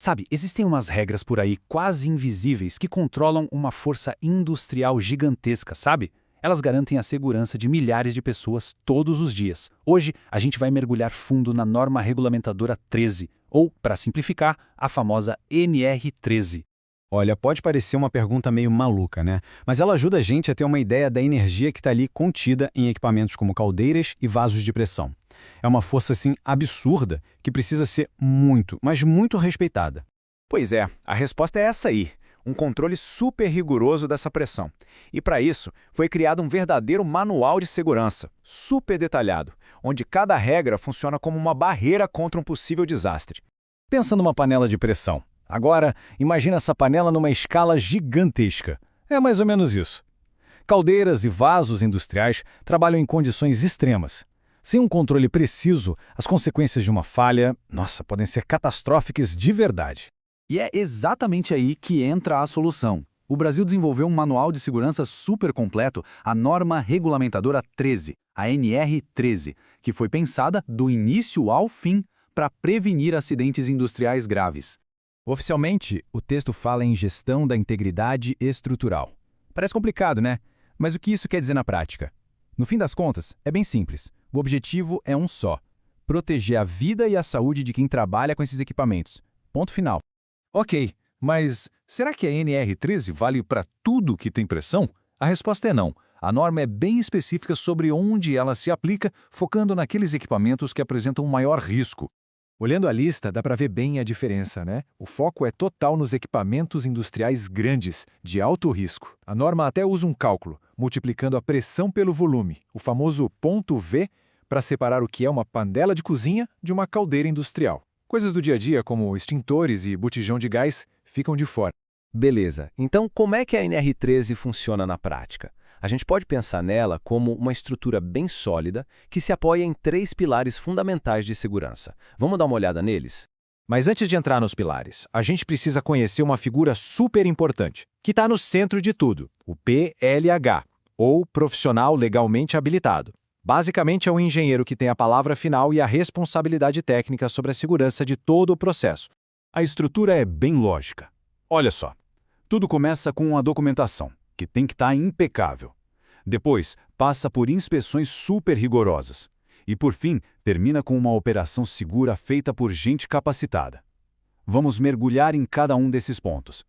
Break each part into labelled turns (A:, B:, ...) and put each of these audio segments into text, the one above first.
A: Sabe, existem umas regras por aí quase invisíveis que controlam uma força industrial gigantesca, sabe? Elas garantem a segurança de milhares de pessoas todos os dias. Hoje, a gente vai mergulhar fundo na norma regulamentadora 13, ou, para simplificar, a famosa NR13.
B: Olha, pode parecer uma pergunta meio maluca, né? Mas ela ajuda a gente a ter uma ideia da energia que está ali contida em equipamentos como caldeiras e vasos de pressão. É uma força, assim, absurda que precisa ser muito, mas muito respeitada.
C: Pois é, a resposta é essa aí, um controle super rigoroso dessa pressão. E para isso, foi criado um verdadeiro manual de segurança, super detalhado, onde cada regra funciona como uma barreira contra um possível desastre.
A: Pensa numa panela de pressão. Agora, imagina essa panela numa escala gigantesca. É mais ou menos isso. Caldeiras e vasos industriais trabalham em condições extremas. Sem um controle preciso, as consequências de uma falha, podem ser catastróficas de verdade.
D: E é exatamente aí que entra a solução. O Brasil desenvolveu um manual de segurança super completo, a norma regulamentadora 13, a NR13, que foi pensada do início ao fim para prevenir acidentes industriais graves.
B: Oficialmente, o texto fala em gestão da integridade estrutural. Parece complicado, né? Mas o que isso quer dizer na prática? No fim das contas, é bem simples. O objetivo é um só: proteger a vida e a saúde de quem trabalha com esses equipamentos. Ponto final.
A: Ok, mas será que a NR13 vale para tudo que tem pressão? A resposta é não. A norma é bem específica sobre onde ela se aplica, focando naqueles equipamentos que apresentam um maior risco.
E: Olhando a lista, dá para ver bem a diferença, né? O foco é total nos equipamentos industriais grandes, de alto risco. A norma até usa um cálculo, multiplicando a pressão pelo volume, o famoso ponto V, para separar o que é uma panela de cozinha de uma caldeira industrial. Coisas do dia a dia, como extintores e botijão de gás, ficam de fora.
F: Beleza, então como é que a NR13 funciona na prática? A gente pode pensar nela como uma estrutura bem sólida que se apoia em 3 pilares fundamentais de segurança. Vamos dar uma olhada neles?
E: Mas antes de entrar nos pilares, a gente precisa conhecer uma figura super importante, que está no centro de tudo, o PLH, ou Profissional Legalmente Habilitado. Basicamente é o engenheiro que tem a palavra final e a responsabilidade técnica sobre a segurança de todo o processo.
A: A estrutura é bem lógica. Olha só, tudo começa com a documentação, que tem que estar impecável. Depois, passa por inspeções super rigorosas. E, por fim, termina com uma operação segura feita por gente capacitada. Vamos mergulhar em cada um desses pontos.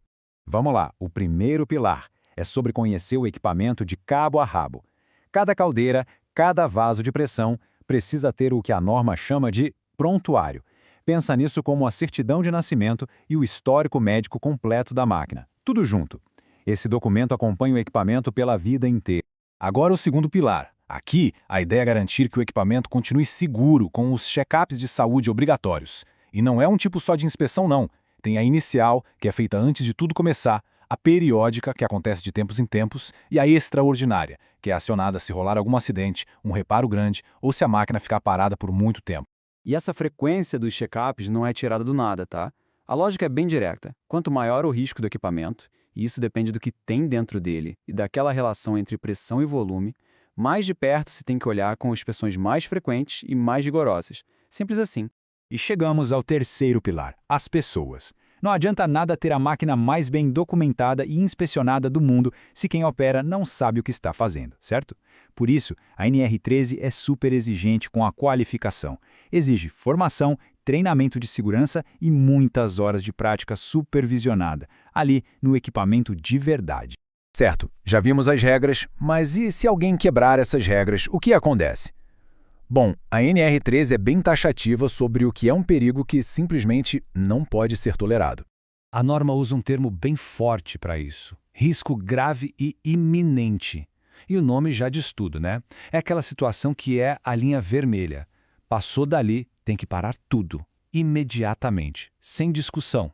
E: Vamos lá, o primeiro pilar é sobre conhecer o equipamento de cabo a rabo. Cada caldeira, cada vaso de pressão precisa ter o que a norma chama de prontuário. Pensa nisso como a certidão de nascimento e o histórico médico completo da máquina. Tudo junto. Esse documento acompanha o equipamento pela vida inteira. Agora o segundo pilar. Aqui, a ideia é garantir que o equipamento continue seguro com os check-ups de saúde obrigatórios. E não é um tipo só de inspeção, não. Tem a inicial, que é feita antes de tudo começar, a periódica, que acontece de tempos em tempos, e a extraordinária, que é acionada se rolar algum acidente, um reparo grande ou se a máquina ficar parada por muito tempo.
D: E essa frequência dos check-ups não é tirada do nada, tá? A lógica é bem direta. Quanto maior o risco do equipamento, e isso depende do que tem dentro dele e daquela relação entre pressão e volume, mais de perto se tem que olhar com inspeções mais frequentes e mais rigorosas. Simples assim.
E: E chegamos ao terceiro pilar, as pessoas. Não adianta nada ter a máquina mais bem documentada e inspecionada do mundo se quem opera não sabe o que está fazendo, certo? Por isso, a NR13 é super exigente com a qualificação. Exige formação, treinamento de segurança e muitas horas de prática supervisionada, ali no equipamento de verdade.
B: Certo, já vimos as regras, mas e se alguém quebrar essas regras, o que acontece? Bom, a NR13 é bem taxativa sobre o que é um perigo que simplesmente não pode ser tolerado.
A: A norma usa um termo bem forte para isso: risco grave e iminente. E o nome já diz tudo, né? É aquela situação que é a linha vermelha. Passou dali, tem que parar tudo, imediatamente, sem discussão.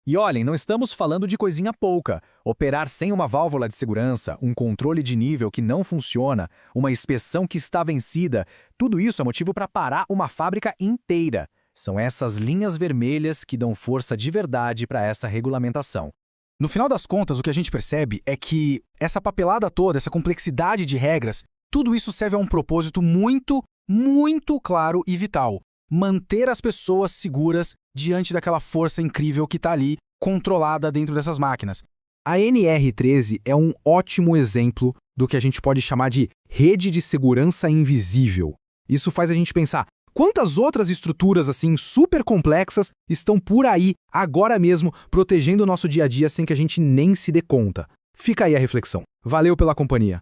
E: E olhem, não estamos falando de coisinha pouca. Operar sem uma válvula de segurança, um controle de nível que não funciona, uma inspeção que está vencida, tudo isso é motivo para parar uma fábrica inteira. São essas linhas vermelhas que dão força de verdade para essa regulamentação.
G: No final das contas, o que a gente percebe é que essa papelada toda, essa complexidade de regras, tudo isso serve a um propósito muito claro e vital: manter as pessoas seguras diante daquela força incrível que está ali, controlada dentro dessas máquinas. A NR13 é um ótimo exemplo do que a gente pode chamar de rede de segurança invisível. Isso faz a gente pensar, quantas outras estruturas assim super complexas estão por aí, agora mesmo, protegendo o nosso dia a dia sem que a gente nem se dê conta? Fica aí a reflexão. Valeu pela companhia.